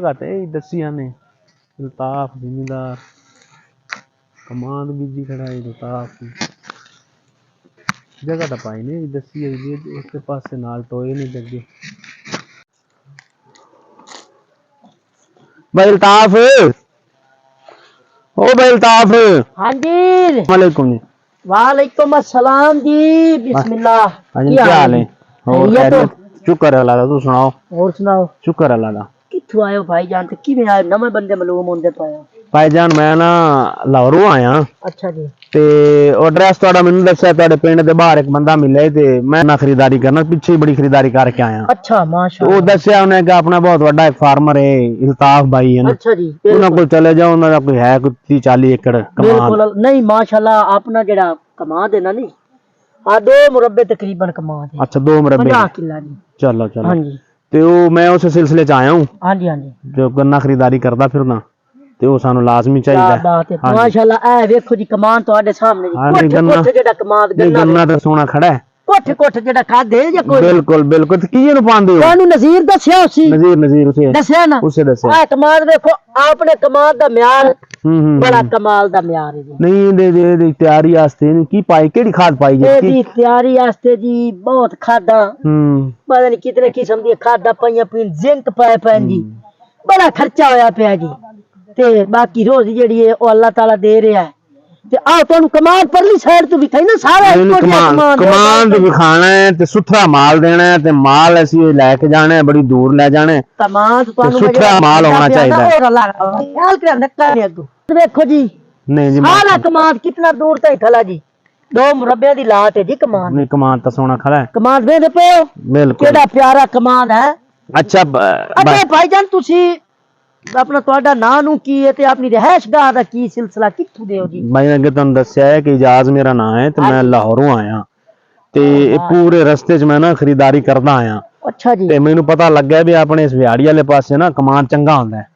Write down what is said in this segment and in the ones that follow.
दसिया ने अल्ताफ जिमीदार कमांद बीजी खड़ा है अल्ताफ जगह तो पाई नहीं दसी है उसके पास से नाल टोए नहीं लगे भाई अल्ताफ ओ भाई अल्ताफ। हाँ जी वालेकुम जी। वालेकुम अस्सलाम जी बिस्मिल्लाह। हाँ जी क्या हाल है? और खैरियत? शुक्र है अल्लाह दा। तू सुनाओ? और सुनाओ? शुक्र अल्लाह दा। कित्थों आए हो भाईजान ते किवें आए? नवे बंदे मालूम होंदे तो आए। भाईजान मैं ना लाहौरों आया। अच्छा जी। ते एड्रेस तुहाडा मैनूं दस्सिया तुहाडे पिंड दे बाहर एक बंदा मिले ते मैं ना खरीदारी करना पिछे ही बड़ी खरीदारी करके आया। अच्छा माशाअल्लाह। वो दस्सिया उन्हें कि अपना बहुत बड़ा एक फार्मर है अल्ताफ भाई है ना। अच्छा जी। उन्हां कोल चले जाओ उन्हां दा कोई है कोई 30-40 एकड़ कमाल। बिल्कुल नहीं माशाअल्लाह अपना जेड़ा कमाद है ना नहीं आ 2 मुरब्बे तकरीबन कमाद है। अच्छा 2 मुरब्बे 50 किला जी। चलो चलो। हाँ जी। ते वो मैं उस सिलसिले च आया हूँ। हाँ जी हाँ जी। जो गन्ना खरीदारी करदा फिरना ते वो सानू लाजमी चाहिए। क्या बात है माशाअल्लाह। ए देखो जी कमान तुहाडे सामने जी। हाँ, कोठे कोठे जेड़ा कमाद गन्ना तो सोना खड़ा है। कोठे कोठे जेड़ा खादे या कोई बिल्कुल बिल्कुल ते किए नु पांदे हो? ਤੁਹਾਨੂੰ ਨਜ਼ੀਰ ਦੱਸਿਆ ਉਸੀ नजीर उसे ਦੱਸਿਆ ਨਾ उसे दस्सिया। ਆ ਕਮਾਦ ਦੇਖੋ ਆਪਣੇ ਕਮਾਦ ਦਾ ਮਿਆਰ बड़ा कमाल दा म्यार है जी। नहीं दे तैयारी वास्ते की पाई केड़ी खाद पाई जी? एदी तैयारी वास्ते जी बहुत खादा पता नहीं कितने किस्म दी खादा पाइयां पीन जिंक पाए पैन जी बड़ा खर्चा होया पिया जी ते बाकी रोजी जेड़ी है ओ अल्लाह ताला दे रहा है ते आ तुहानू कमाल परली साइड तो विखाई ना सारा कमान तो विखाना है ते सुथरा माल देना है ते माल ऐसी लेके जाना है बड़ी दूर ले जाना है तमाम तुहानू सुथरा माल होना चाहिए और अल्लाह ख्याल कर नक्का ने अगो देखो जी। नहीं जी सारा कमाद कितना दूर तक खला जी 2 मुरब्बे दी लात है जी कमाद। नहीं कमान तो सोना खड़ा है कमाद वे पे बिल्कुल केड़ा प्यारा कमाद है। अच्छा अच्छा भाईजान तुसी अपना ਤੁਹਾਡਾ ਨਾਂ ਨੂੰ ਕੀ ਹੈ ਤੇ ਆਪਣੀ ਰਹਿائشਗਾਹ ਦਾ ਕੀ ਸਿਲਸਿਲਾ ਕਿੱਥੋਂ ਦੇ ਹੋ ਜੀ? मैं अगे तुहानू दस्सिया है कि इजाज मेरा नाम है ते मैं लाहौरों आया ते पूरे रस्ते च मैं ना खरीदारी करदा आया। अच्छा जी। ते मैनू पता लग गया भी अपने इस विहाड़ी वाले पासे ना कमान चंगा हुंदा है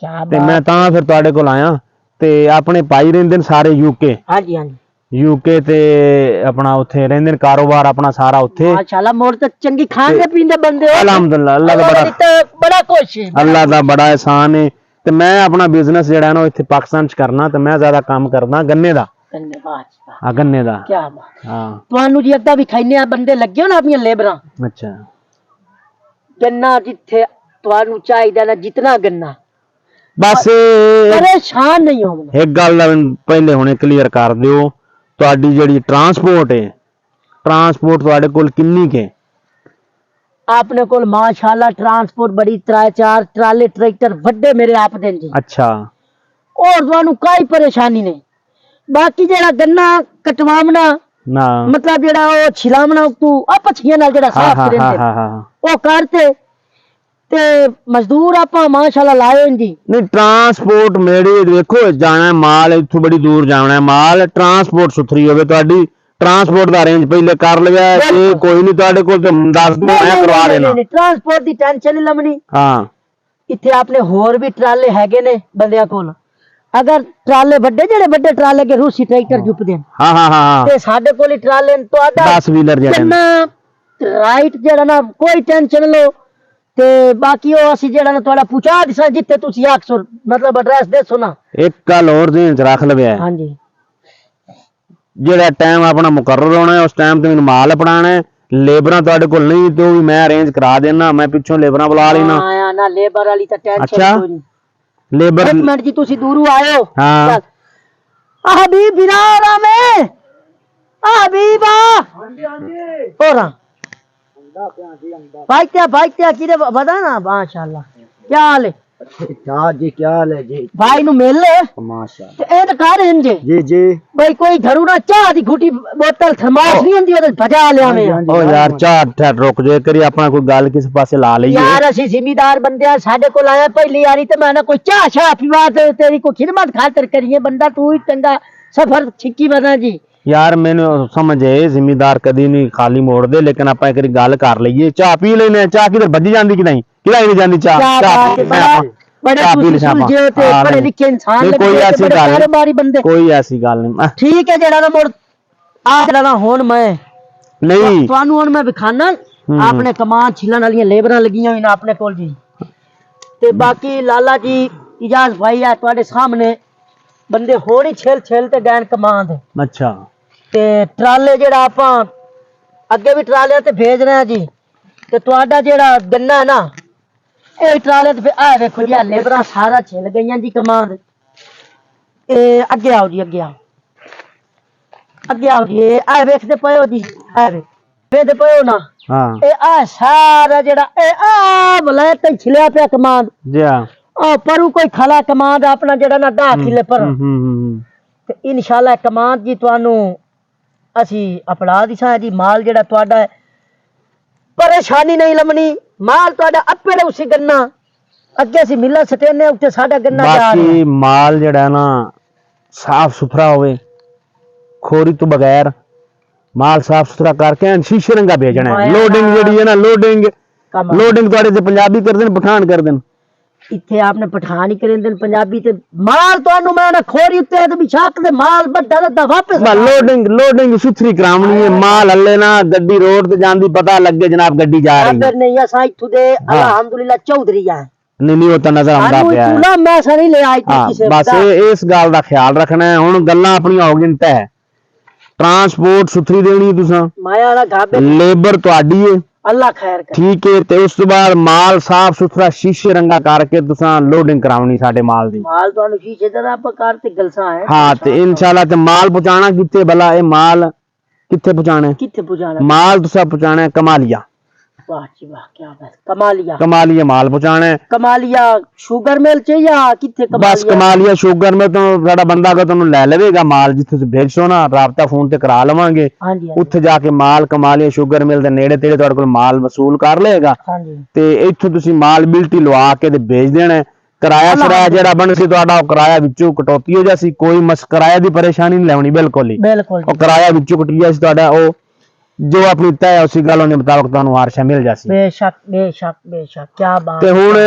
क्या ते मैं तां फिर तुहाडे कोल आया ते अपने भाई रहिंदे ने सारे यूके। हां जी हां जी। यूके ते अपना उथे रहिंदे ने कारोबार अपना सारा उथे। माशाल्लाह मोर ते चंगी खांदे पींदे बंदे हो। अल्हम्दुलिल्लाह अल्लाह दा बड़ा खुश है। अल्लाह दा बड़ा एहसान है ते मैं अपना बिजनेस जेड़ा है ना इथे पाकिस्तान च करना ते मैं ज्यादा काम करदा गन्ने दा। गन्ने दा। क्या बात। हां ਤੁਹਾਨੂੰ ਜੀ ਅੱਗਾ ਵੀ ਖਾਈਨੇ ਬੰਦੇ ਲੱਗੇ ਹੋ ਨਾ ਆਪਣੀਆਂ ਲੇਬਰਾਂ। अच्छा गन्ना जिथे ਤੁਹਾਨੂੰ ਚਾਹੀਦਾ ਨਾ जितना गन्ना बस परेशान नहीं होना। एक गल पहले हुणे क्लियर कर दियो ਤੁਹਾਡੀ ਜਿਹੜੀ ट्रांसपोर्ट है ट्रांसपोर्ट ਤੁਹਾਡੇ ਕੋਲ किन्नी के? आपने कोल माशाल्लाह ट्रांसपोर्ट बड़ी 3-4 ट्राले ट्रैक्टर वड्डे मेरे आप देन जी। अच्छा और ਤੁਹਾਨੂੰ कोई परेशानी नहीं। बाकी जेड़ा गन्ना कटवावना ना मतलब जेड़ा ओ छिलावना तू आ पछियां नाल जेड़ा साफ करेंदे ओ करते ते मजदूर आपा माशाल्लाह लाए जी। नहीं ट्रांसपोर्ट मेरी देखो जाना माल इत्थों बड़ी दूर जाना है माल ट्रांसपोर्ट सुथरी होवे ਤੁਹਾਡੀ ट्रांसपोर्ट ਦਾ अरेंज पहले कर लिया ये कोई नहीं ਤੁਹਾਡੇ ਕੋਲ ਤੇ 10 दिन मैं करवा देना। नहीं ट्रांसपोर्ट दी टेंशन नहीं लमनी। हां इथे आपने होर भी ट्राले हैगे ने बंदियां कोल अगर ट्राले बड़े जेड़े बड़े ट्राले के रूसी ट्रैक्टर जुपदे हां हां हां ते साडे कोल ट्राले ਤੁਹਾਡਾ 10 व्हीलर जेड़े ना राइट जेड़ा ना कोई टेंशन लो ते बाकी ओ असि जेड़ा ना ਤੁਹਾਡਾ ਪੁੱਛਾ ਦਿਸਾਂ ਜਿੱਥੇ ਤੁਸੀਂ ਆਖੋ मतलब एड्रेस देसो ना। एक गल और ध्यान च रख लवे हां जी जेड़ा टाइम अपना मुकर्रर होना है उस टाइम ते मैनू माल अपनाना है लेबरां ਤੁਹਾਡੇ ਕੋਲ नहीं तो भी मैं अरेंज करा देना मैं पिछों लेबरां बुला लेना। हां ना लेबर वाली तो टेंशन कोई नहीं। लेबर एक मिनट जी तुसी दूरू आयो। हां आ हबीब बिरारा में आ हबीबा हां जी और भाई क्या किरे बता ना माशाल्लाह क्या हाल है? क्या जी क्या हाल है जी? भाई नु मिल माशाल्लाह ते ए तो कर हिंजे जी जी भाई कोई घरू ना चाह दी घुटी बोतल थर्मास नहीं हुंदी ओदे भजा ले आवे। ओ यार चार ठहर रुक जे करी अपना कोई गल किस पासे ला लईए यार असि जिम्मेदार बंदे साडे कोल आया पहली यारी ते मैं ना कोई चाह शाह पीवा ते तेरी कोई खिदमत खातिर करिए बंदा तू ही चंगा सफर छिक्की बना जी। यार मैंने समझ है जिम्मेदार कदी नहीं खाली मोड़ दे लेकिन आप एक गल कर लीए चाह पी लेने चाह किधर बजी जाती कि नहीं किधर नहीं जाती चाह बड़े सुलझे ते पढ़े लिखे इंसान लगे कोई ऐसी बड़े गल कारोबारी बंदे कोई ऐसी गल नहीं ठीक है जेड़ा ना मोड़ आ जेड़ा ना हुन मैं नहीं ਤੁਹਾਨੂੰ ਹੁਣ ਮੈਂ ਵਿਖਾਣਾ ਆਪਣੇ ਕਮਾਨ ਛਿਲਣ ਵਾਲੀਆਂ ਲੇਬਰਾਂ ਲੱਗੀਆਂ ਹੋਈਆਂ ਨੇ ਆਪਣੇ ਕੋਲ ਜੀ ਤੇ ਬਾਕੀ ਲਾਲਾ ਜੀ ਇਜਾਜ਼ ਭਾਈ ਆ ਤੁਹਾਡੇ ਸਾਹਮਣੇ ਬੰਦੇ ਹੋਰ ਹੀ ਛੇਲ ਤੇ ਗੈਨ ਕਮਾਂਡ ਅੱਛਾ ਤੇ ਟਰਾਲੇ ਜਿਹੜਾ ਆਪਾਂ ਅੱਗੇ ਵੀ ਟਰਾਲਿਆਂ ਤੇ ਭੇਜ ਰਹੇ ਆ ਜੀ ਤੇ ਤੁਹਾਡਾ ਜਿਹੜਾ ਗੰਨਾ ਨਾ ਇਹ ਟਰਾਲੇ ਤੇ ਆ ਵੇਖੋ ਜੀ ਲੇਬਰਾਂ ਸਾਰਾ ਛਿਲ ਗਈਆਂ ਜੀ ਕਮਾਂਡ ਇਹ ਅੱਗੇ ਆਓ ਜੀ ਅੱਗੇ ਆਓ ਜੀ ਇਹ ਆ ਵੇਖਦੇ ਪਏ ਹੋ ਜੀ ਆ ਵੇਖਦੇ ਪਏ ਹੋ ਨਾ ਹਾਂ ਇਹ ਆ ਸਾਰਾ ਜਿਹੜਾ ਇਹ ਆ ਬਲੇ ਤੇ ਛਿਲਿਆ ਪਿਆ ਕਮਾਂਡ ਜੀ ਹਾਂ ਪਰੂ ਕੋਈ ਖਲਾ ਕਮਾਂਡ ਆਪਣਾ ਜਿਹੜਾ ਨਾ 10 ਕਿੱਲੇ ਪਰ ਤੇ ਇਨਸ਼ਾਅੱਲਾ ਕਮਾਂਡ ਜੀ ਤੁਹਾਨੂੰ ਅਸੀਂ ਅਪਲਾ ਦਿਸਾਂ ਜੀ ਮਾਲ ਜਿਹੜਾ ਤੁਹਾਡਾ ਹੈ ਪਰੇਸ਼ਾਨੀ ਨਹੀਂ ਲੰਮਣੀ ਮਾਲ ਤੁਹਾਡਾ ਆਪੇ ਉਸੇ ਗੰਨਾ ਅੱਗੇ ਅਸੀਂ ਮਿਲਾਂ ਸਟੇਨੇ ਉੱਤੇ ਸਾਡਾ ਗੰਨਾ ਜਾ ਰਿਹਾ ਬਾਕੀ ਮਾਲ ਜਿਹੜਾ ਨਾ ਸਾਫ ਸੁਥਰਾ ਹੋਵੇ ਖੋਰੀ ਤੋਂ ਬਗੈਰ ਮਾਲ ਸਾਫ ਸੁਥਰਾ ਕਰਕੇ ਸ਼ੀਸ਼ੇ ਰੰਗਾ ਭੇਜਣਾ ਹੈ ਲੋਡਿੰਗ ਜਿਹੜੀ ਹੈ ਨਾ ਲੋਡਿੰਗ ਤੁਹਾਡੇ ਤੇ ਪੰਜਾਬੀ ਕਰਦੇ ਨੇ ਪਠਾਨ ਕਰਦੇ ਨੇ ਇੱਥੇ ਆਪਨੇ ਪਠਾਨ ਹੀ ਕਰਦੇ ਨੇ ਪੰਜਾਬੀ ਤੇ ਮਾਲ ਤੁਹਾਨੂੰ ਮੈਂ ਨਾ ਖੋਰੀ ਉੱਤੇ ਤੇ ਬਿਛਾਕ ਦੇ ਮਾਲ ਵੱਡਾ ਰੱਦਾ ਵਾਪਸ ਲੋਡਿੰਗ ਸੁਥਰੀ ਕਰਾਉਣੀ ਹੈ ਮਾਲ ਹੱਲੇ ਨਾ ਗੱਡੀ ਰੋਡ ਤੇ ਜਾਂਦੀ ਪਤਾ ਲੱਗੇ ਜਨਾਬ ਗੱਡੀ ਜਾ ਰਹੀ ਹੈ ਨਹੀਂ ਅਸਾਂ ਇੱਥੋਂ ਦੇ ਅਲਹਮਦੁਲਿਲਾ ਚੌਧਰੀ ਆ ਨਹੀਂ ਉਹ ਤਾਂ ਨਜ਼ਰ ਆਉਂਦਾ ਪਿਆ ਹੈ ਚੂਲਾ ਮੈਂ ਨਹੀਂ ਲੈ ਆਈ ਕਿਸੇ ਬਸ ਇਸ ਗੱਲ ਦਾ ਖਿਆਲ ਰੱਖਣਾ ਹੈ ਹੁਣ ਗੱਲਾਂ ਆਪਣੀਆਂ ਹੋ ਗਈਆਂ ਤੈ ਟਰਾਂਸਪੋਰਟ ਸੁਥਰੀ ਦੇਣੀ ਤੁਸੀਂ ਮਾਇਆ ਵਾਲਾ ਘਾਬੇ ਲੇਬਰ ਤੁਹਾਡੀ ਹੈ ਅੱਲਾ ਖੈਰ ਕਰੇ ਠੀਕ ਹੈ ਤੇ ਉਸ ਤੋਂ ਬਾਅਦ ਮਾਲ ਸਾਫ ਸੁਥਰਾ ਸ਼ੀਸ਼ੇ ਰੰਗਾ ਕਰਕੇ ਤੁਸੀਂ ਲੋਡਿੰਗ ਕਰਾਉਣੀ ਸਾਡੇ ਮਾਲ ਦੀ ਮਾਲ ਤੁਹਾਨੂੰ ਸ਼ੀਸ਼ੇ ਦਾ ਆਪਾਂ ਕਾਰ ਤੇ ਗਲਸਾ ਹੈ ਹਾਂ ਤੇ ਇਨਸ਼ਾਅੱਲਾ ਤੇ ਮਾਲ ਪਹੁੰਚਾਣਾ ਕਿੱਥੇ ਭਲਾ ਇਹ ਮਾਲ ਕਿੱਥੇ ਪਹੁੰਚਾਣਾ ਕਿੱਥੇ ਪਹੁੰਚਾਣਾ ਮਾਲ ਤੁਸੀਂ ਪਹੁੰਚਾਣਾ ਹੈ ਕਮਾਲੀਆ ਵਾਹ ਜੀ ਵਾਹ ਕੀ ਬਾਤ ਕਮਾਲੀਆ ਮਾਲ ਪਹੁੰਚਾਣਾ ਹੈ ਕਮਾਲੀਆ ਸ਼ੂਗਰ ਮਿਲ ਚ ਜਾਂ ਕਿੱਥੇ ਬਸ ਕਮਾਲੀਆ ਸ਼ੂਗਰ ਮਿਲ ਤੋਂ ਸਾਡਾ ਬੰਦਾ ਅगर ਤੁਹਾਨੂੰ ਲੈ ਲਵੇਗਾ ਮਾਲ ਜਿੱਥੇ ਤੁਸੀਂ ਭੇਜੋ ਨਾ ਰਾਬਤਾ ਫੋਨ ਤੇ ਕਰਾ ਲਵਾਂਗੇ ਹਾਂਜੀ ਉੱਥੇ ਜਾ ਕੇ ਮਾਲ ਕਮਾਲੀਆ ਸ਼ੂਗਰ ਮਿਲ ਦੇ ਨੇੜੇ ਤੇੜੇ ਤੁਹਾਡੇ ਕੋਲ ਮਾਲ ਵਸੂਲ ਕਰ ਲਏਗਾ ਹਾਂਜੀ ਤੇ ਇੱਥੋਂ ਤੁਸੀਂ ਮਾਲ ਬਿਲਟੀ ਲਵਾ ਕੇ ਤੇ ਭੇਜ ਦੇਣਾ ਹੈ। ਕਿਰਾਇਆ ਜਿਹੜਾ ਬਣ ਸੀ ਤੁਹਾਡਾ ਉਹ ਕਿਰਾਇਆ ਵਿੱਚੋਂ ਕਟੌਤੀ ਹੋ ਜਾਸੀ ਕੋਈ ਕਿਰਾਇਆ ਦੀ ਪਰੇਸ਼ਾਨੀ ਨਹੀਂ ਲੈਣੀ ਬਿਲਕੁਲ ਹੀ ਬਿਲਕੁਲ ਉਹ ਕਿਰਾਇਆ ਵਿੱਚੋਂ ਕਟ ਗਿਆ ਸੀ ਤੁਹਾਡਾ ਉਹ ਜੋ ਆਪਣੀ ਤੈਅ ਉਸੇ ਗੱਲ ਦੇ ਮੁਤਾਬਕ ਤੁਹਾਨੂੰ ਆਰਸ਼ਾ ਮਿਲ ਜਾਸੀ ਬੇਸ਼ੱਕ ਕੀ ਬਾਤ ਤੇ ਹੁਣ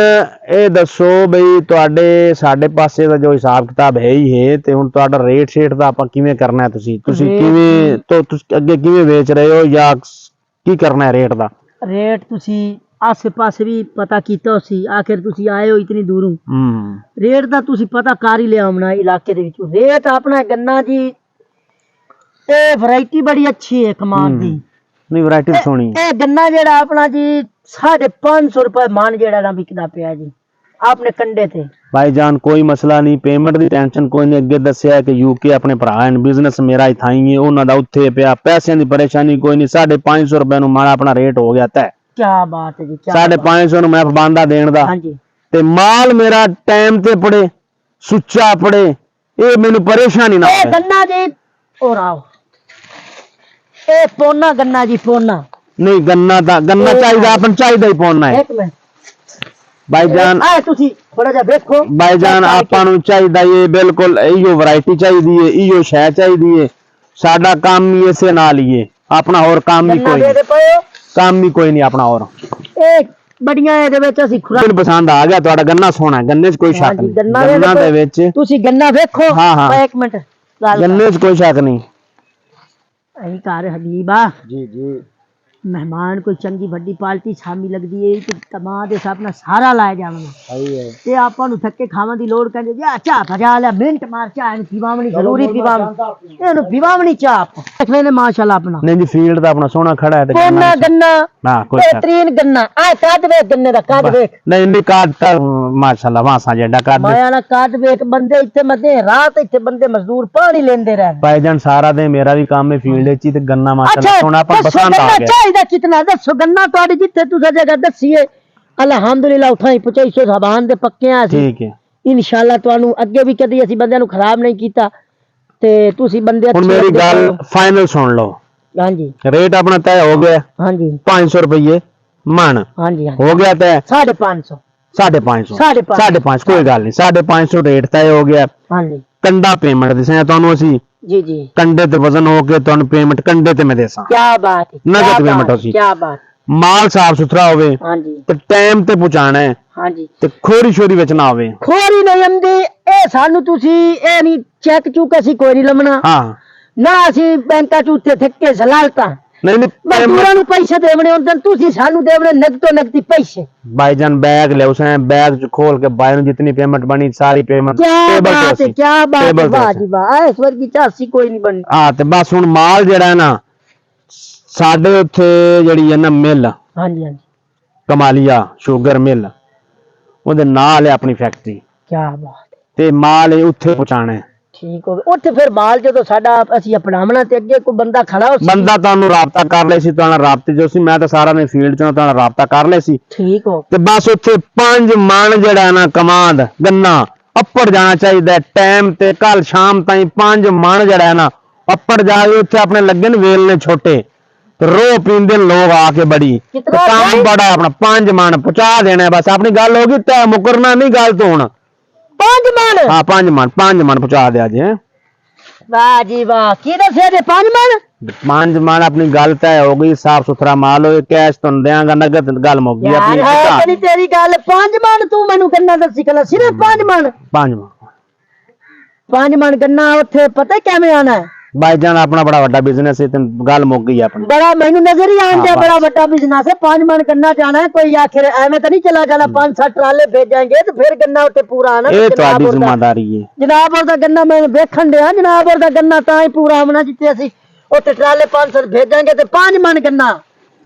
ਇਹ ਦੱਸੋ ਬਈ ਤੁਹਾਡੇ ਸਾਡੇ ਪਾਸੇ ਦਾ ਜੋ ਹਿਸਾਬ ਕਿਤਾਬ ਹੈ ਹੀ ਹੈ ਤੇ ਹੁਣ ਤੁਹਾਡਾ ਰੇਟ ਸ਼ੇਟ ਦਾ ਆਪਾਂ ਕਿਵੇਂ ਕਰਨਾ ਹੈ ਤੁਸੀਂ ਕਿਵੇਂ ਤੁਸੀਂ ਅੱਗੇ ਕਿਵੇਂ ਵੇਚ ਰਹੇ ਹੋ ਜਾਂ ਕੀ ਕਰਨਾ ਹੈ ਰੇਟ ਦਾ ਰੇਟ ਤੁਸੀਂ ਆਸੇ ਪਾਸੇ ਵੀ ਪਤਾ ਕੀਤਾ ਸੀ ਆਖਿਰ ਤੁਸੀਂ ਆਏ ਹੋ ਇਤਨੀ ਦੂਰੋਂ ਰੇਟ ਦਾ ਤੁਸੀਂ ਪਤਾ ਕਰ ਹੀ ਲਿਆ ਹੋਣਾ ਇਲਾਕੇ ਦੇ ਵਿੱਚੋਂ ਰੇਟ ਆਪਣਾ ਗੰਨਾ ਜੀ ਇਹ ਵੈਰਾਈਟੀ ਬੜੀ ਅੱਛੀ ਹੈ ਕਮਾਲ ਦੀ ਨਹੀਂ ਵੈਰਾਈਟੀ ਸੋਹਣੀ ਇਹ ਗੰਨਾ ਜਿਹੜਾ ਆਪਣਾ ਜੀ 550 ਰੁਪਏ ਮਨ ਜਿਹੜਾ ਨਾ ਵਿਕਦਾ ਪਿਆ ਜੀ ਆਪਣੇ ਕੰਡੇ ਤੇ ਭਾਈਜਾਨ ਕੋਈ ਮਸਲਾ ਨਹੀਂ ਪੇਮੈਂਟ ਦੀ ਟੈਨਸ਼ਨ ਕੋਈ ਨਹੀਂ ਅੱਗੇ ਦੱਸਿਆ ਕਿ ਯੂਕੇ ਆਪਣੇ ਭਰਾ ਹਨ ਬਿਜ਼ਨਸ ਮੇਰਾ ਹੀ ਥਾਈ ਹੈ ਉਹਨਾਂ ਦਾ ਉੱਥੇ ਪਿਆ ਪੈਸਿਆਂ ਦੀ ਪਰੇਸ਼ਾਨੀ ਕੋਈ ਨਹੀਂ 550 ਰੁਪਏ ਨੂੰ ਮਾਲ ਆਪਣਾ ਰੇਟ ਹੋ ਗਿਆ ਤੈ ਕੀ ਬਾਤ ਹੈ ਜੀ 550 ਨੂੰ ਮੈਂ ਬੰਦਾ ਦੇਣ ਦਾ ਹਾਂਜੀ ਤੇ ਮਾਲ ਮੇਰਾ ਟਾਈਮ ਤੇ ਪੜੇ ਸੁੱਚਾ ਪੜੇ ਇਹ ਮੈਨੂੰ ਪਰੇਸ਼ਾਨੀ ਨਾ ਇਹ ਗੰਨਾ ਜੀ ਹੋਰ ਆਓ ਇਹ ਪੋਨਾ ਗੰਨਾ ਜੀ ਪੋਨਾ ਨਹੀਂ ਗੰਨਾ ਚਾਹੀਦਾ ਆਪਨ ਚਾਹੀਦਾ ਹੀ ਪੋਨਾ ਹੈ ਇੱਕ ਮਿੰਟ ਭਾਈਜਾਨ ਆ ਤੁਸੀਂ ਥੋੜਾ ਜਿਹਾ ਵੇਖੋ ਭਾਈਜਾਨ ਆਪਾਂ ਨੂੰ ਚਾਹੀਦਾ ਇਹ ਬਿਲਕੁਲ ਇਹੋ ਵੈਰਾਈਟੀ ਚਾਹੀਦੀ ਹੈ ਇਹੋ ਸ਼ੈ ਚਾਹੀਦੀ ਹੈ ਸਾਡਾ ਕੰਮ ਹੀ ਇਸੇ ਨਾਲ ਹੀ ਹੈ ਆਪਣਾ ਹੋਰ ਕੰਮ ਹੀ ਕੋਈ ਨਹੀਂ ਕੰਮ ਹੀ ਕੋਈ ਨਹੀਂ ਆਪਣਾ ਹੋਰ ਇਹ ਬੜੀਆਂ ਇਹਦੇ ਵਿੱਚ ਅਸੀਂ ਮੈਨੂੰ ਪਸੰਦ ਆ ਗਿਆ ਤੁਹਾਡਾ ਗੰਨਾ ਸੋਹਣਾ ਗੰਨੇ 'ਚ ਕੋਈ ਸ਼ੱਕ ਨਹੀਂ ਗੰਨਾ ਦੇ ਵਿੱਚ ਤੁਸੀਂ ਗੰਨਾ ਵੇਖੋ ਇੱਕ ਮਿੰਟ ਗੰਨੇ 'ਚ ਕੋਈ ਸ਼ੱਕ ਨਹੀਂ ਅਹੀਂ ਘਰ ਹਬੀਬਾ ਜੀ ਮਹਿਮਾਨ ਕੋਈ ਚੰਗੀ ਵੱਡੀ ਪਾਰਟੀ ਸ਼ਾਮੀ ਲੱਗਦੀ ਹੈ ਤੇ ਤਮਾ ਦੇ ਸਾਹਬ ਨਾਲ ਸਾਰਾ ਲਾਇਆ ਜਾਵਾਂਗਾ ਸਹੀ ਹੈ ਤੇ ਆਪਾਂ ਨੂੰ ਥੱਕੇ ਖਾਵਾਂ ਦੀ ਲੋੜ ਕਹਿੰਦੇ ਜੀ ਚਾਹ ਭਜਾ ਲਿਆ ਮਿੰਟ ਮਾਰ ਚਾਹ ਇਹਨੂੰ ਪੀਵਾਵਣੀ ਜ਼ਰੂਰੀ ਪੀਵਾਵਣੀ ਇਹਨੂੰ ਪੀਵਾਵਣੀ ਚਾਹ ਦੇਖਲੇ ਨੇ ਮਾਸ਼ਾਅੱਲਾ ਆਪਣਾ ਨਹੀਂ ਜੀ ਫੀਲਡ ਦਾ ਆਪਣਾ ਸੋਹਣਾ ਖੜਾ ਹੈ ਤੇ ਕੋਨਾ ਗੰਨਾ ਨਾ ਕੋਈ ਬੇਹਤਰੀਨ ਗੰਨਾ ਆ ਕੱਦ ਵੇਖ ਗੰਨੇ ਦਾ ਕੱਦ ਵੇਖ ਨਹੀਂ ਕੱਦ ਤਾਂ ਮਾਸ਼ਾਅੱਲਾ ਵਾਸਾ ਜਿਹੜਾ ਕੱਦ ਮਾਇਆ ਨਾ ਕੱਦ ਵੇਖ ਬੰਦੇ ਇੱਥੇ ਮੱਦੇ ਰਾਤ ਇੱਥੇ ਬੰਦੇ ਮਜ਼ਦੂਰ ਪਾਣੀ ਲੈਂਦੇ ਰਹਿਣ ਭਾਈਜਾਨ ਸਾਰਾ ਦਿਨ ਮੇਰਾ ਵੀ ਕੰਮ ਹੈ ਫੀਲਡ ਵਿੱਚ ਹੀ ਤੇ ਗੰਨਾ ਮਾਸ਼ਾਅੱਲਾ ਸੋਹਣਾ ਆਪਾਂ ਪਸੰਦ ਆ ਗਿਆ ਦਾ ਕਿਤਨਾ ਦੱਸੋ ਗੰਨਾ ਤੁਹਾਡੀ ਜਿੱਥੇ ਤੁਸੀਂ ਜਗ੍ਹਾ ਦੱਸੀਏ ਅਲਹਮਦੁਲਿਲਾ ਉਠਾਈ ਪਚਾਈ ਸੋ ਜ਼ਬਾਨ ਦੇ ਪੱਕੇ ਆ ਸੀ ਠੀਕ ਹੈ ਇਨਸ਼ਾਅੱਲਾ ਤੁਹਾਨੂੰ ਅੱਗੇ ਵੀ ਕਦੀ ਅਸੀਂ ਬੰਦਿਆਂ ਨੂੰ ਖਰਾਬ ਨਹੀਂ ਕੀਤਾ ਤੇ ਤੁਸੀਂ ਬੰਦੇ ਹੁਣ ਮੇਰੀ ਗੱਲ ਫਾਈਨਲ ਸੁਣ ਲਓ ਹਾਂਜੀ ਰੇਟ ਆਪਣਾ ਤੈਅ ਹੋ ਗਿਆ ਹਾਂਜੀ 500 ਰੁਪਏ ਮਣ ਹਾਂਜੀ ਹੋ ਗਿਆ ਤੈਅ 550 550 ਕੋਈ ਗੱਲ ਨਹੀਂ 550 ਰੇਟ ਤੈਅ ਹੋ ਗਿਆ ਹਾਂਜੀ ਕੰਡਾ ਪੇਮੈਂਟ ਦਿਸਾਂ ਤੁਹਾਨੂੰ ਅਸੀਂ ਜੀ ਕੰਡੇ ਤੇ ਵਜ਼ਨ ਹੋ ਕੇ ਤੁਹਾਨੂੰ ਪੇਮੈਂਟ ਕੰਡੇ ਤੇ ਮੈਂ ਦੇਸਾਂ ਕੀ ਬਾਤ ਹੈ ਨਗਦ ਪੇਮੈਂਟ ਹੋਸੀ ਕੀ ਬਾਤ ਮਾਲ ਸਾਫ ਸੁਥਰਾ ਹੋਵੇ ਹਾਂਜੀ ਤੇ ਟਾਈਮ ਤੇ ਪਹੁੰਚਾਣਾ ਹੈ ਹਾਂਜੀ ਤੇ ਖੋਰੀ ਸ਼ੋਰੀ ਵਿੱਚ ਨਾ ਹੋਵੇ ਖੋਰੀ ਨਹੀਂ ਆਂਦੀ ਇਹ ਸਾਨੂੰ ਤੁਸੀਂ ਇਹ ਨਹੀਂ ਚੈੱਕ ਚੁੱਕ ਅਸੀਂ ਕੋਈ ਨਹੀਂ ਲਮਣਾ ਹਾਂ ਨਾ ਅਸੀਂ ਬੈਂਕਾਂ ਚ ਉੱਤੇ ਥੱਕੇ ਜ਼ਲਾਲਤਾ नहीं नहीं ਮਜ਼ਦੂਰਾਂ ਨੂੰ ਪੈਸੇ ਦੇਵਣੇ ਹੁੰਦੇ ਤੁਸੀਂ ਸਾਨੂੰ ਦੇਵਣੇ ਨਗਦੋ ਨਗਦੀ ਪੈਸੇ भाईजान बैग ले उसे बैग च खोल के भाई ने जितनी पेमेंट बनी सारी पेमेंट क्या टेबल बात पे है क्या बात है टेबल पे वाह सी। जी वाह इस वर्गी चासी कोई नहीं बननी हाँ ते बस हुन माल जेड़ा है ना साडे उत्थे जेड़ी है ना मिल हाँ जी हाँ जी कमालिया शुगर मिल ਉਹਦੇ ਨਾਲ ਹੈ ਆਪਣੀ ਫੈਕਟਰੀ क्या बात है ਤੇ ਮਾਲ ਇਹ ਉੱਥੇ ਪਹੁੰਚਾਣਾ ਹੈ ਠੀਕ ਹੋ ਗਿਆ ਉੱਥੇ ਫਿਰ ਮਾਲ ਜਦੋਂ ਸਾਡਾ ਅਸੀਂ ਅਪਣਾਵਣਾ ਤੇ ਅੱਗੇ ਕੋਈ ਬੰਦਾ ਖੜਾ ਹੋ ਬੰਦਾ ਤੁਹਾਨੂੰ ਰਾਬਤਾ ਕਰ ਲਿਆ ਸੀ ਤੁਹਾਨੂੰ ਰਾਬਤੇ ਜੋ ਸੀ ਮੈਂ ਤਾਂ ਸਾਰਾ ਨੇ ਫੀਲਡ ਚੋਂ ਤੁਹਾਨੂੰ ਰਾਬਤਾ ਕਰ ਲਿਆ ਸੀ ਠੀਕ ਹੋ ਤੇ ਬਸ ਉੱਥੇ 5 ਮਣ ਜਿਹੜਾ ਨਾ ਕਮਾਂਦ ਗੰਨਾ ਅੱਪੜ ਜਾਣਾ ਚਾਹੀਦਾ ਟਾਈਮ ਤੇ ਕੱਲ ਸ਼ਾਮ ਤਾਈਂ 5 ਮਣ ਜਿਹੜਾ ਹੈ ਨਾ ਅੱਪੜ ਜਾਏ ਉੱਥੇ ਆਪਣੇ ਲੱਗੇ ਨੇ ਵੇਲ ਨੇ ਛੋਟੇ रो पींदे लोग आके बड़ी कितना काम है? बड़ा अपना 5 मन पहुंचा देना है बस अपनी गल होगी तय मुकरना नहीं गल तो हुन 5 ਮਣ हाँ 5 मन पहुंचा दे आज ਵਾਹ ਜੀ ਵਾਹ ਕੀ ਦੱਸਿਆ ਜੇ 5 ਮਣ 5 मन अपनी गल तय हो गई साफ सुथरा माल हो कैश तो देंगा नगद गल मुक गई ਯਾਰ अपनी ਹੈ पहुंचा ਤੇਰੀ ਤੇਰੀ ਗੱਲ 5 ਮਣ ਤੂੰ ਮੈਨੂੰ ਗੰਨਾ ਦੱਸੀ ਕਲਾ ਸਿਰਫ 5 ਮਣ 5 मन 5 ਮਣ ਗੰਨਾ ਉੱਥੇ ਪਤਾ ਕਿਵੇਂ ਆਣਾ ਹੈ भाईजान अपना बड़ा बड़ा बिजनेस है गल मुक गई अपनी बड़ा मैनू नजर ही आन हाँ, दिया बस। बड़ा बड़ा बिजनेस है 5 मण गन्ना जाना है कोई आखिर एवं तो नहीं चला जाना 5-7 ट्राले भेजेंगे तो फिर गन्ना उत्ते पूरा आना ये ते ਤੁਹਾਡੀ जनाब और दा- ਜ਼ਿੰਮੇਵਾਰੀ ਹੈ जनाब और दा गन्ना मैं वेखण दिया जनाब और दा गन्ना तां ही पूरा आना जिते ਅਸੀਂ ਉੱਤੇ ट्राले 500 भेजेंगे ते 5 मण गन्ना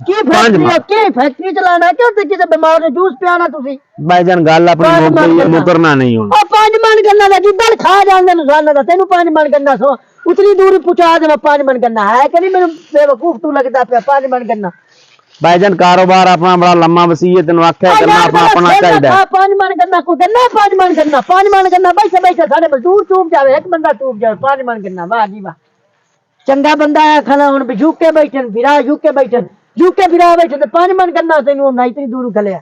की फैक्ट्री मण। है की फैक्ट्री चलाना है कि उत्ते किसे बीमार ने जूस पियाना तुसी भाईजान गल अपनी 5 मुक मण गई है गन्ना। मुकरना नहीं हुन ओ 5 मण गन्ना दा जिद्दल खा जांदे नुकसान दा तेनू 5 मण गन्ना सो उतनी दूरी पहुंचा दे 5 मण गन्ना है कि नहीं मेनू बेवकूफ तू लगदा पे 5 मण गन्ना भाईजान कारोबार अपना बड़ा लम्मा वसी है तेन आख्या करना अपना अपना चाहिए 5 मण गन्ना को गन्ना 5 मण गन्ना 5 मण गन्ना बैठे बैठे साडे मजदूर चूप जावे एक बंदा चूप जावे 5 मण गन्ना वाह जी वाह चंगा बंदा है खाना हुन यूके बैठन विरा यूके विरा बैठे ते 5 मण गन्ना तेनू ना इतनी दूर गलिया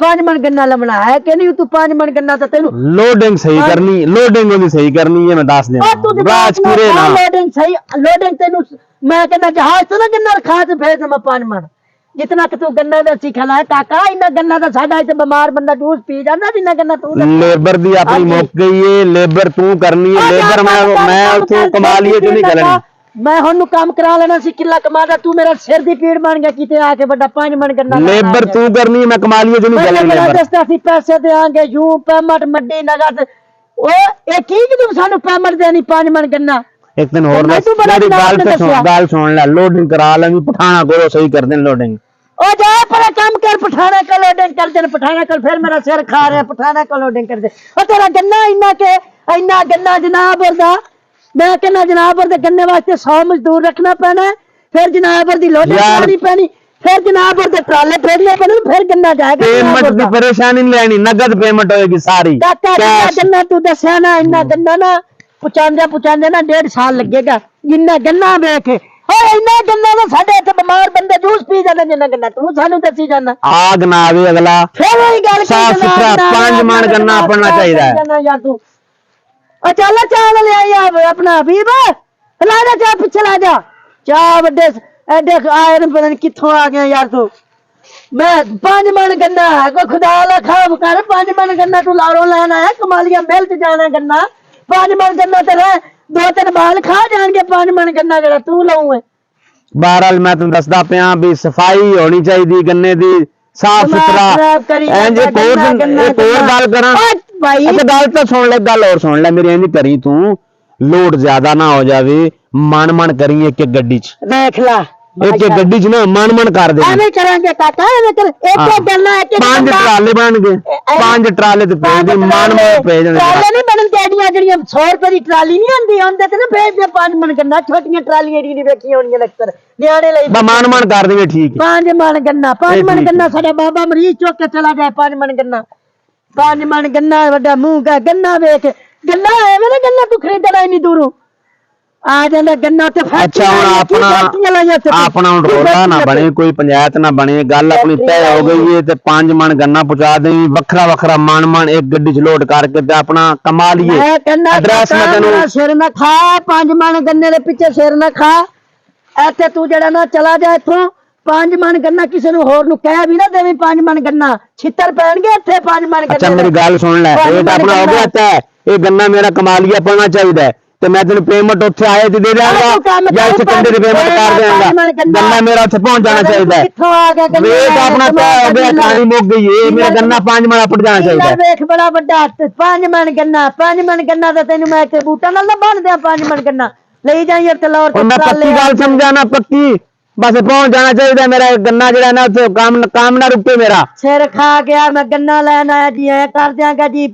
5 मण गन्ना लमना है कि नहीं तू 5 मण गन्ना तो तेनू लोडिंग सही करनी लोडिंग ओदी सही करनी है मैं दस ओ तू दिया राज पूरे ना लोडिंग सही लोडिंग तेनू मैं कहना जहाज तो ना गन्ना रखा ते भेज मैं 5 मण जितना कि तू गन्ना दा सिखला है काका इना गन्ना दा साडा इते बीमार बंदा जूस पी जांदा जिन्ना गन्ना तू लेबर दी अपनी मुक गई है लेबर तू करनी है लेबर मैं उसे कमा लिए जो नहीं करनी मैं ਹੁਣ ਕੰਮ ਕਰਾ ਲੈਣਾ ਸੀ ਕਿੱਲਾ ਕਮਾਦਾ ਤੂੰ ਮੇਰਾ ਸਿਰ ਦੀ ਪੀੜ ਬਣ ਗਿਆ ਕਿਤੇ ਆ ਕੇ ਵੱਡਾ 5 ਮਣ ਗੰਨਾ लेबर तू करनी है मैं कमा लिए जो नहीं करनी लेबर ਦੱਸਦਾ ਸੀ ਪੈਸੇ ਦੇਾਂਗੇ ਯੂ ਪੇਮੈਂਟ ਮੱਡੀ ਨਗਦ ਉਹ ਇਹ ਕੀ ਕਿ ਤੂੰ ਸਾਨੂੰ ਪੇਮੈਂਟ ਦੇਣੀ 5 ਮਣ ਗੰਨਾ एक दिन और मैं तू बड़ा मेरी नाम गल ते तो दस्या। सुन ले लोडिंग करा लेंगे पठाना को सही कर दें लोडिंग ਉਹ ਜਾ ਪਰ ਕੰਮ ਕਰ ਪਠਾਣਾ ਕੋ ਲੋਡਿੰਗ ਕਰ ਦੇਣ ਪਠਾਣਾ ਕੋਲ ਫਿਰ ਮੇਰਾ ਸਿਰ ਖਾ ਰਿਹਾ ਪਠਾਣਾ ਕੋ ਲੋਡਿੰਗ ਕਰ ਦੇ ਉਹ ਤੇਰਾ ਗੰਨਾ ਇੰਨਾ ਗੰਨਾ ਜਨਾਬ ਵਰਦਾ मैं कहना जनाबर दे गन्ने वास्ते 100 मजदूर रखना पैना फिर जनाबर दी लोडिंग करनी पैनी फिर जनाबर दे ट्राले फेरने पैने फिर गन्ना जाएगा पेमेंट की परेशानी नहीं लेनी नगद पेमेंट होएगी सारी काका गन्ना तू दस्या ना इन्ना गन्ना ना पुचांदे ना 1.5 साल लगेगा जिन्ना गन्ना देख इन्ना गन्ना ना साडे इत्थे बीमार बंदे जूस पी जांदे जिन्ना गन्ना तू सानू दसी जाना आग ना आवे अगला फिर वही गल साफ सुथरा 5 मण गन्ना पड़ना चाहिए यार तू चल चाल ले आई अपना हबीब ला जा चाह पीछे ला जा चाह बड़े एडे आए न पता नहीं कित्थों आ गया यार तू मैं 5 मण गन्ना है कोई खुदा ला खाब कर 5 मण गन्ना तू लारो लेना है कमालिया मिल च जाना गन्ना 5 मण गन्ना तेरे 2-3 बाल खा जाएंगे 5 मण गन्ना जरा तू लाऊं बहरहाल मैं तुम दसदा पिया भी सफाई होनी चाहिए गन्ने दी साफ सुथरा इंज एक और गल करा भाई अच्छा गल तो सुन ले गल और सुन ले मेरी इंज करी तू लोड ज्यादा ना हो जावे मन मन करी एक गड्डी च देख ला एक गड्डी च ना मन कर दे ਐਵੇਂ ਕਰਾਂਗੇ ਕਾਕਾ ਐਵੇਂ ਕਰ ਇੱਕ ਗੱਲਾਂ ਇੱਕ 5 ट्राले बन गए 5 ट्राले ते भेज दे मन भेज दे ਟਰਾਲੇ ਨਹੀਂ ਬਣਨ ਤੇੜੀਆਂ ਜਿਹੜੀਆਂ 100 ਰੁਪਏ ਦੀ ਟਰਾਲੀ ਨਹੀਂ ਆਂਦੀ ਆਂਦੇ ਤੇ ਨਾ ਭੇਜ ਦੇ 5 ਮਣ ਗੰਨਾ ਛੋਟੀਆਂ ਟਰਾਲੀਆਂ ਜਿਹੜੀ ਵੇਖੀਆਂ ਹੋਣੀਆਂ ਅਕਸਰ ਨਿਆਣੇ ਲਈ मन कर देंगे ठीक 5 ਮਣ ਗੰਨਾ 5 ਮਣ ਗੰਨਾ ਸਾਡਾ ਬਾਬਾ ਮਰੀਜ਼ ਚੁੱਕ ਕੇ ਚਲਾ ਜਾਏ 5 ਮਣ ਗੰਨਾ 5 ਮਣ ਗੰਨਾ ਵੱਡਾ ਮੂੰਹ ਦਾ ਗੰਨਾ ਵੇਖ ਗੰਨਾ ਐਵੇਂ ਨਾ ਗੰਨਾ ਤੂੰ ਖਰੀਦਣਾ ਇੰਨੀ ਦੂਰੋਂ आ जांदा गन्ना ते अच्छा हुन अपना रोड़ा ना बने कोई पंचायत ना बने गल अपनी तय हो गई है ते 5 मण गन्ना पहुंचा देंगी वखरा मन एक गड्डी च लोड करके ते अपना कमा लिए एड्रेस में तेनू सिर ना खा 5 मण गन्ने दे पीछे सिर ना खा ਇੱਥੇ ਤੂੰ ਜਿਹੜਾ ਨਾ ਚਲਾ ਜਾ ਇੱਥੋਂ 5 ਮਣ ਗੰਨਾ ਕਿਸੇ ਨੂੰ ਹੋਰ ਨੂੰ ਕਹਿ ਵੀ ਨਾ ਦੇਵੇਂ 5 ਮਣ ਗੰਨਾ ਛਿੱਤਰ ਪੈਣਗੇ ਇੱਥੇ 5 ਮਣ ਗੰਨੇ अच्छा मेरी गल सुन ले एक अपना हो गया तय ये गन्ना मेरा कमा लिया पड़ना चाहिए ਤੇ ਮੈਂ ਤੈਨੂੰ ਪੇਮੈਂਟ ਉੱਥੇ ਆਏ ਤੇ ਦੇ ਦਿਆਂਗਾ ਜਾਂ ਇੱਥੇ ਕੰਡੇ ਦੀ ਪੇਮੈਂਟ ਕਰ ਦਿਆਂਗਾ। ਗੰਨਾ ਮੇਰਾ ਉੱਥੇ ਪਹੁੰਚ ਜਾਣਾ ਚਾਹੀਦਾ ਹੈ। ਕਿੱਥੋਂ ਆ ਗਿਆ ਗੰਨਾ? ਵੇਖ ਆਪਣਾ ਤੈਅ ਹੋ ਗਿਆ, ਕਹਾਣੀ ਮੁੱਕ ਗਈ ਏ। ਮੇਰਾ ਗੰਨਾ 5 ਮਣ ਆਪੜ ਜਾਣਾ ਚਾਹੀਦਾ ਹੈ। ਵੇਖ ਬੜਾ ਵੱਡਾ 5 ਮਣ ਗੰਨਾ, 5 ਮਣ ਗੰਨਾ ਤਾਂ ਤੈਨੂੰ ਮੈਂ ਕਿ ਬੂਟਾ ਨਾਲ ਨਾ ਬੰਨ ਦਿਆਂ। 5 ਮਣ ਗੰਨਾ ਲਈ ਜਾਈ ਯਾਰ ਤਲੌਰ और मैं पक्की गल समझाना, पक्की बस पहुंच जाना चाहिए मेरा गन्ना जरा ना काम ना रुके मेरा। सिर खा गया, मैं गन्ना लेना आया जी, ऐ कर दियांगा जी।